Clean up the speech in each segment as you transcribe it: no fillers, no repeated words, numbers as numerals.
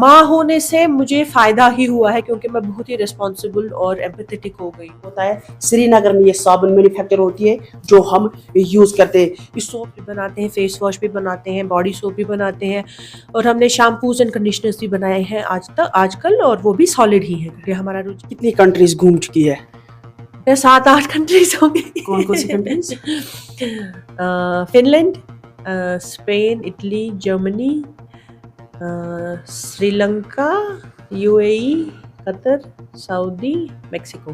ماں ہونے سے مجھے فائدہ ہی ہوا ہے کیونکہ میں بہت ہی ریسپانسبل اور ایمپیتھیٹک ہو گئی ہوتا ہے. سری نگر میں یہ صابن مینوفیکچر ہوتی ہے جو ہم یوز کرتے ہیں. اس سوپ بھی بناتے ہیں, فیس واش بھی بناتے ہیں, باڈی سوپ بھی بناتے ہیں, اور ہم نے شیمپوز اینڈ کنڈیشنرز بھی بنائے ہیں آج کل, اور وہ بھی سالڈ ہی ہیں کیونکہ ہمارا کتنی کنٹریز گھوم چکی ہے؟ 7-8 کنٹریز ہوں گی. کون کون سی countries? Finland, Spain, Italy, Germany, Sri Lanka, UAE, Qatar, Saudi, Mexico.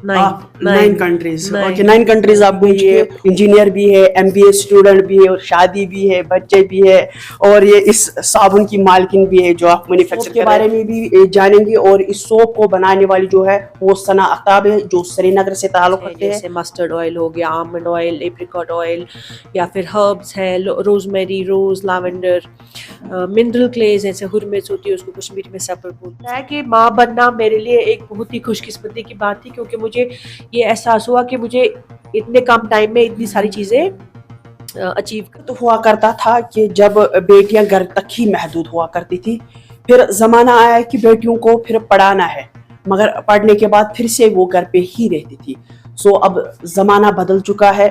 9 countries. Okay, 9 9 countries آپ گھوم چکی ہے. انجینئر بھی ہے, MBA اسٹوڈنٹ بھی ہے, اور شادی بھی ہے, بچے بھی ہے, اور یہ اس صابن کی مالکن بھی ہے جو آپ مینوفیکچر کے بارے میں بھی جانیں گے. اور اس سوپ کو بنانے والی جو ہے وہ ثنا اختاب ہے جو سری نگر سے تعلق رکھتے ہیں. جیسے مسٹرڈ آئل ہو گیا, آلمنڈ آئل, ایپریکاٹ آئل, یا پھر ہربس ہے, روزمیری, روز, لیونڈر, منرل کلیز جیسے ہرمز ہوتی ہے, اس کو کشمیری میں سپر بولتا ہے. کہ ماں بننا میرے لیے ایک بہت ہی خوش قسمتی کی بات تھی کیونکہ مجھے یہ احساس ہوا کہ مجھے اتنے کم ٹائم میں اتنی ساری چیزیں اچیو تو ہوا کرتا تھا کہ جب بیٹیاں گھر تک ہی محدود ہوا کرتی تھی, پھر زمانہ آیا کہ بیٹیوں کو پھر پڑھانا ہے, مگر پڑھنے کے بعد پھر سے وہ گھر پہ ہی رہتی تھی. سو اب زمانہ بدل چکا ہے,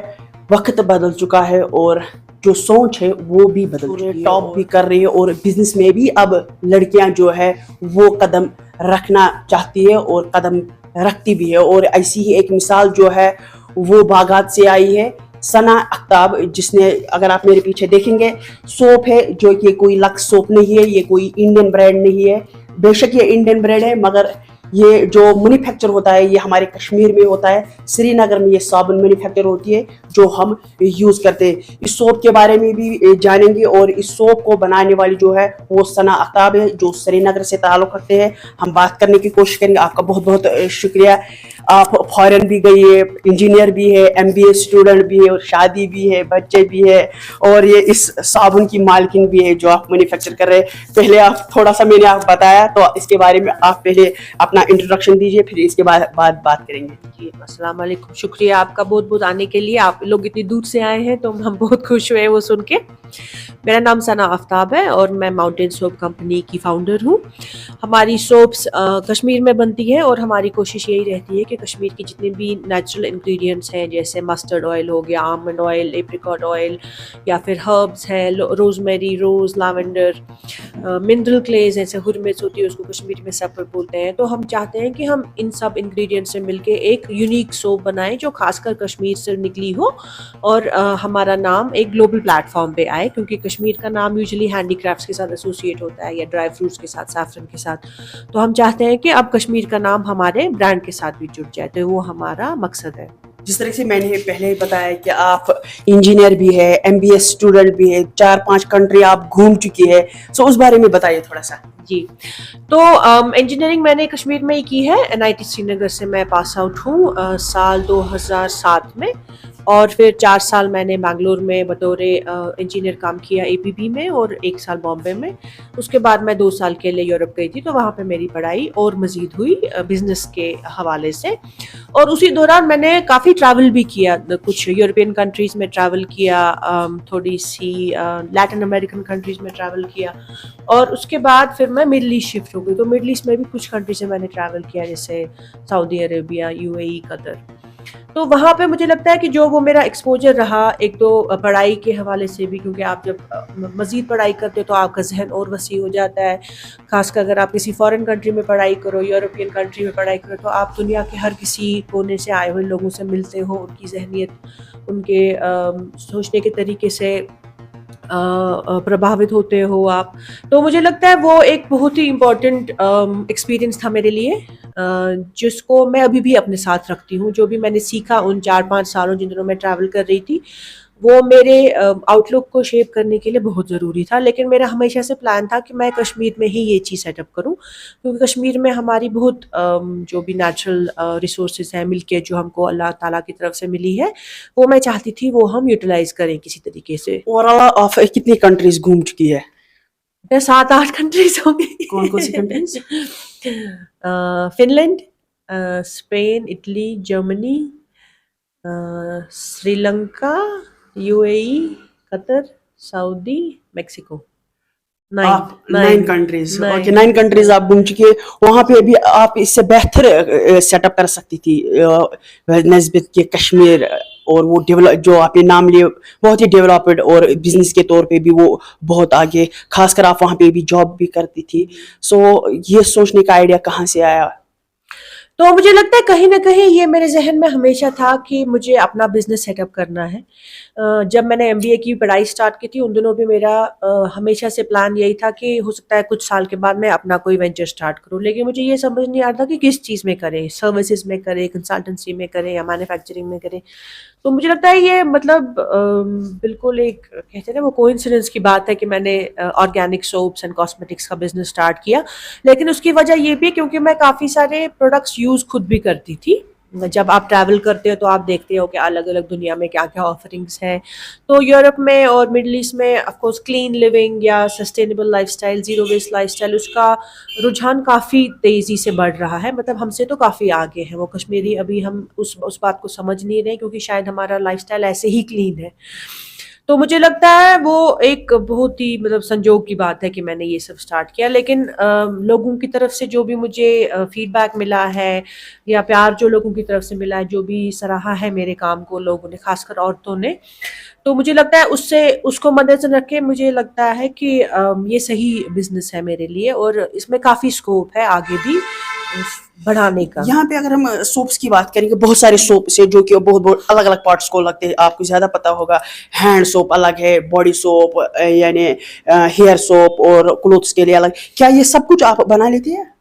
وقت بدل چکا ہے, اور جو سوچ ہے وہ بھی بدل چکی ہے. ٹاپ بھی کر رہی ہے, اور بزنس میں بھی اب لڑکیاں جو ہے وہ قدم رکھنا چاہتی ہے اور قدم رکھتی بھی ہے. اور ایسی ہی ایک مثال جو ہے وہ باغات سے آئی ہے, ثنا اختاب, جس نے, اگر آپ میرے پیچھے دیکھیں گے, سوپ ہے جو کہ کوئی لکس سوپ نہیں ہے, یہ کوئی انڈین برانڈ نہیں ہے. بے شک یہ انڈین برانڈ ہے, مگر یہ جو مینوفیکچر ہوتا ہے یہ ہمارے کشمیر میں ہوتا ہے. سری نگر میں یہ صابن مینوفیکچر ہوتی ہے جو ہم یوز کرتے ہیں. اس سوپ کے بارے میں بھی جانیں گے, اور اس سوپ کو بنانے والی جو ہے وہ ثنا اختاب ہے جو سری نگر سے تعلق رکھتے ہیں. ہم بات کرنے کی کوشش کریں گے. آپ کا بہت بہت شکریہ. آپ فارن بھی گئی ہے, انجینئر بھی ہے, MBA اسٹوڈنٹ بھی ہے, اور شادی بھی ہے, بچے بھی ہے, اور یہ اس صابن کی مالکن بھی ہے جو آپ مینوفیکچر کر رہے ہیں. پہلے آپ تھوڑا سا میں نے آپ بتایا, تو اس کے بارے میں آپ پہلے اپنا انٹروڈکشن دیجیے, پھر اس کے بعد بات کریں گے. جی, السلام علیکم. شکریہ آپ کا بہت بہت آنے کے لیے. آپ لوگ اتنی دور سے آئے ہیں تو ہم بہت خوش ہوئے وہ سن کے. میرا نام ثنا اختاب ہے اور میں ماؤنٹین سوپ کمپنی کی فاؤنڈر ہوں. ہماری سوپس کشمیر میں بنتی ہے, اور ہماری کوشش یہی رہتی ہے کہ کشمیر کی جتنے بھی نیچرل انگریڈینٹس ہیں جیسے مسٹرڈ آئل ہو گیا, آلمنڈ آئل, ایپریکاٹ آئل, یا پھر ہربس ہے, روزمیری, روز, لیونڈر, منرل کلیز جیسے ہرمز ہوتی ہے, اس کو کشمیری میں سپر بولتے ہیں. تو ہم چاہتے ہیں کہ ہم ان سب انگریڈینٹ سے مل کے ایک یونیک سوپ بنائیں جو خاص کر کشمیر سے نکلی ہو, اور ہمارا نام ایک گلوبل پلیٹ فارم پہ آئے, کیونکہ کشمیر کا نام یوزلی ہینڈی کرافٹس کے ساتھ ایسوسیٹ ہوتا ہے یا ڈرائی فروٹس کے ساتھ, سیفرن کے ساتھ. تو ہم چاہتے ہیں کہ اب کشمیر کا نام ہمارے برانڈ کے ساتھ بھی جڑ جائے, تو وہ ہمارا مقصد ہے. جس طرح سے میں نے پہلے ہی بتایا کہ آپ انجینئر بھی ہے, MBA اسٹوڈنٹ بھی ہے, 4-5 کنٹری آپ گھوم چکی ہے, سو اس بارے میں بتائیے تھوڑا سا. جی, تو انجینئرنگ میں نے کشمیر میں ہی کی ہے. NIT سری نگر سے میں پاس آؤٹ ہوں سال 2007 میں, اور پھر 4 سال میں نے بنگلور میں بطور انجینئر کام کیا, APB میں, اور 1 سال بامبے میں. اس کے بعد میں 2 سال کے لیے یورپ گئی تھی, تو وہاں پہ میری پڑھائی اور مزید ہوئی بزنس کے حوالے سے. اور اسی دوران میں نے کافی ٹریول بھی کیا, کچھ یورپین کنٹریز میں ٹریول کیا, تھوڑی سی لیٹن امریکن کنٹریز میں ٹریول کیا, اور اس کے بعد پھر میں مڈل ایسٹ شفٹ ہو گئی. تو مڈل ایسٹ میں بھی کچھ کنٹری سے میں نے ٹریول کیا, جیسے سعودی عربیہ, UAE, قطر. تو وہاں پہ مجھے لگتا ہے کہ جو وہ میرا ایکسپوجر رہا, ایک تو پڑھائی کے حوالے سے بھی, کیونکہ آپ جب مزید پڑھائی کرتے ہو تو آپ کا ذہن اور وسیع ہو جاتا ہے, خاص کر اگر آپ کسی فارن کنٹری میں پڑھائی کرو, یورپین کنٹری میں پڑھائی کرو, تو آپ دنیا کے ہر کسی کونے سے آئے ہوئے لوگوں سے ملتے ہو, ان کی ذہنیت, ان کے سوچنے کے طریقے سے پربھاوت ہوتے ہو آپ. تو مجھے لگتا ہے وہ ایک بہت ہی امپورٹنٹ ایکسپیرئنس تھا میرے لیے, جس کو میں ابھی بھی اپنے ساتھ رکھتی ہوں. جو بھی میں نے سیکھا ان 4-5 سالوں جن دنوں میں ٹریول کر رہی تھی, وہ میرے آؤٹ لک کو شیپ کرنے کے لیے بہت ضروری تھا. لیکن میرا ہمیشہ سے پلان تھا کہ میں کشمیر میں ہی یہ چیز سیٹ اپ کروں, کیونکہ کشمیر میں ہماری بہت جو بھی نیچرل ریسورسز ہیں مل کے جو ہم کو اللہ تعالیٰ کی طرف سے ملی ہے, وہ میں چاہتی تھی وہ ہم یوٹیلائز کریں کسی طریقے سے. اوورآل آپ کتنی کنٹریز گھوم چکی ہے؟ 7-8 کنٹریز ہوں گی. کون کون سی countries? Finland, Spain, Italy, Germany, Sri Lanka, UAE, Qatar, Saudi, Mexico. Nine आप 9 nine countries, okay, nine 9 countries आप घूम चुके, वहां पे भी आप इससे बेहतर सेटअप कर सकती थी नस्बत के कश्मीर, और वो डेवलप जो आपने नाम लिए बहुत ही डेवलप्ड, और बिजनेस के तौर पे भी वो बहुत आगे, खासकर आप वहां पे भी जॉब भी करती थी। सो ये सोचने का आइडिया कहाँ से आया? तो मुझे लगता है कहीं न कहीं ये मेरे ज़हन में हमेशा था कि मुझे अपना बिज़नेस सेटअप करना है। जब मैंने एमबीए की पढ़ाई स्टार्ट की थी उन दिनों भी मेरा हमेशा से प्लान यही था कि हो सकता है कुछ साल के बाद मैं अपना कोई वेंचर स्टार्ट करूँ। लेकिन मुझे ये समझ नहीं आ रहा था कि किस चीज़ में करें, सर्विसेज़ में करें, कंसल्टेंसी में करें या मैन्युफैक्चरिंग में करें। तो मुझे लगता है ये मतलब बिल्कुल एक कहते हैं ना वो कोइंसिडेंस की बात है कि मैंने ऑर्गेनिक सोप्स एंड कॉस्मेटिक्स का बिज़नेस स्टार्ट किया। लेकिन उसकी वजह ये भी है क्योंकि मैं काफ़ी सारे प्रोडक्ट्स यूज़ खुद भी करती थी। जब आप ट्रैवल करते हो तो आप देखते हो कि अलग-अलग दुनिया में क्या-क्या ऑफरिंग्स हैं। तो यूरोप में और मिडल ईस्ट में ऑफ कोर्स क्लीन लिविंग या sustainable lifestyle, zero waste lifestyle उसका रुझान काफ़ी तेज़ी से बढ़ रहा है। मतलब हमसे तो काफ़ी आगे हैं वो कश्मीरी, अभी हम उस बात को समझ नहीं रहे क्योंकि शायद हमारा लाइफ़स्टाइल ऐसे ही क्लीन है। तो मुझे लगता है वो एक बहुत ही मतलब संजोग की बात है कि मैंने ये सब स्टार्ट किया। लेकिन लोगों की तरफ से जो भी मुझे फीडबैक मिला है या प्यार जो लोगों की तरफ से मिला है, जो भी सराहा है मेरे काम को लोगों ने, खासकर औरतों ने, तो मुझे लगता है उससे उसको मद्देनज़र रख के मुझे लगता है कि ये सही बिज़नेस है मेरे लिए और इसमें काफ़ी स्कोप है आगे भी बढ़ाने का। यहाँ पे अगर हम सोप्स की बात करेंगे, बहुत सारे सोप्स है जो कि बहुत बहुत अलग अलग पार्ट्स को लगते हैं, आपको ज़्यादा पता होगा। हैंड सोप अलग है, बॉडी सोप यानी हेयर सोप, और क्लोथ्स के लिए अलग। क्या ये सब कुछ आप बना लेते हैं?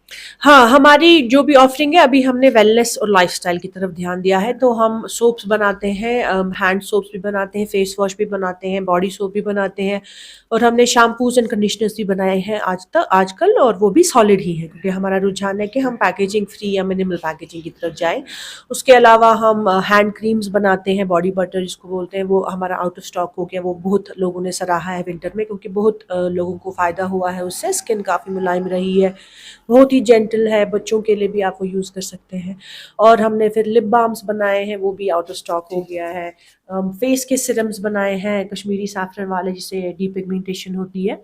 हाँ, हमारी जो भी ऑफरिंग है अभी हमने वेलनेस और लाइफ़स्टाइल की तरफ ध्यान दिया है, तो हम सोप्स बनाते हैं, हैंड सोप्स भी बनाते हैं, फेस वॉश भी बनाते हैं, बॉडी सोप भी बनाते हैं और हमने शैम्पूज़ एंड कंडीशनर्स भी बनाए हैं आजकल, और वो भी सॉलिड ही हैं क्योंकि हमारा रुझान है कि हम पैकेजिंग फ्री या मिनिमल पैकेजिंग की तरफ जाएँ। उसके अलावा हम हैंड क्रीम्स बनाते हैं, बॉडी बटर जिसको बोलते हैं, वो हमारा आउट ऑफ स्टॉक हो गया, वो बहुत लोगों ने सराहा है विंटर में क्योंकि बहुत लोगों को फ़ायदा हुआ है उससे, स्किन काफ़ी मुलायम रही है, बहुत ही जेंटल है, बच्चों के लिए भी आप वो यूज़ कर सकते हैं। और हमने फिर लिप बाम्स बनाए हैं, वो भी आउट ऑफ स्टॉक हो गया है। फेस के सिरम्स बनाए हैं कश्मीरी सैफरन वाले जिससे डीपिगमेंटेशन होती है।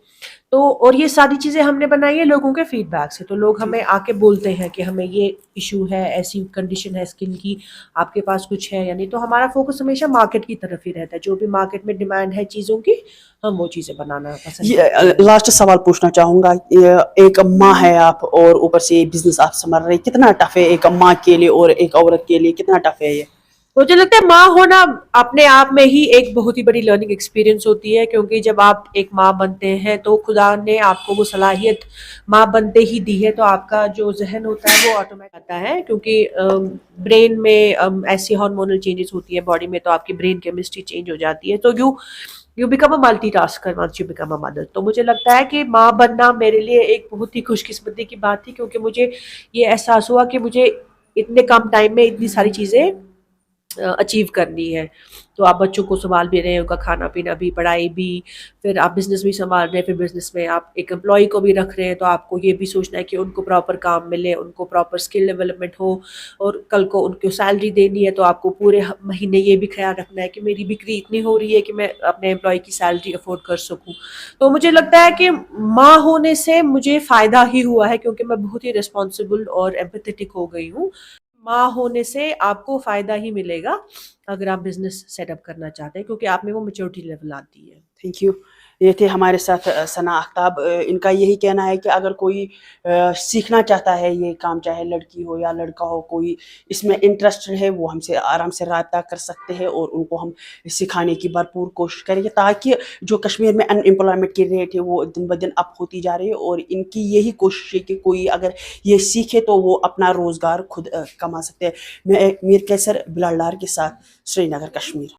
तो और ये सारी चीज़ें हमने बनाई है लोगों के फीडबैक से, तो लोग हमें आके बोलते हैं कि हमें ये इशू है, ऐसी कंडीशन है स्किन की, आपके पास कुछ है या नहीं। तो हमारा फोकस हमेशा मार्केट की तरफ ही रहता है, जो भी मार्केट में डिमांड है चीज़ों की हम वो चीज़ें बनाना पसंद करते हैं। लास्ट सवाल पूछना चाहूंगा, एक माँ है आप और ऊपर से बिजनेस आप संभाल रहे हैं, कितना टफ है एक माँ के लिए और एक औरत के लिए, कितना टफ है ये? मुझे लगता है माँ होना अपने आप में ही एक बहुत ही बड़ी लर्निंग एक्सपीरियंस होती है क्योंकि जब आप एक माँ बनते हैं तो खुदा ने आपको वो सलाहियत माँ बनते ही दी है, तो आपका जो जहन होता है वो ऑटोमेटिक आता है क्योंकि ब्रेन में ऐसी हार्मोनल चेंजेस होती है बॉडी में, तो आपकी ब्रेन केमिस्ट्री चेंज हो जाती है, तो you become a multitasker once you become a mother. तो मुझे लगता है कि माँ बनना मेरे लिए एक बहुत ही खुशकिस्मती की बात थी क्योंकि मुझे ये एहसास हुआ कि मुझे इतने कम टाइम में इतनी सारी चीज़ें अचीव करनी है। तो आप बच्चों को संभाल भी रहे हैं, उनका खाना पीना भी, पढ़ाई भी, फिर आप बिज़नेस भी संभाल रहे हैं, फिर बिज़नेस में आप एक एम्प्लॉई को भी रख रहे हैं, तो आपको ये भी सोचना है कि उनको प्रॉपर काम मिले, उनको प्रॉपर स्किल डेवलपमेंट हो और कल को उनको सैलरी देनी है, तो आपको पूरे महीने ये भी ख्याल रखना है कि मेरी बिक्री इतनी हो रही है कि मैं अपने एम्प्लॉय की सैलरी अफोर्ड कर सकूँ। तो मुझे लगता है कि माँ होने से मुझे फ़ायदा ही हुआ है क्योंकि मैं बहुत ही रिस्पॉन्सिबल और एम्पैथेटिक हो गई हूँ। माँ होने से आपको फ़ायदा ही मिलेगा अगर आप बिज़नेस सेटअप करना चाहते हैं क्योंकि आप में वो मैच्योरिटी लेवल आती है। Thank you. ये थे हमारे साथ सना आफ्ताब। इनका यही कहना है कि अगर कोई सीखना चाहता है ये काम, चाहे लड़की हो या लड़का हो, कोई इसमें इंटरेस्टेड है, वो हमसे आराम से राब्ता कर सकते हैं और उनको हम सिखाने की भरपूर कोशिश करेंगे ताकि जो कश्मीर में अनएम्प्लॉयमेंट की रेट है वो दिन ब दिन अप होती जा रही है, और इनकी यही कोशिश है कि कोई अगर ये सीखे तो वो अपना रोज़गार खुद कमा सकते हैं। मैं मीर कैसर बिलाल डार के साथ, श्रीनगर, कश्मीर।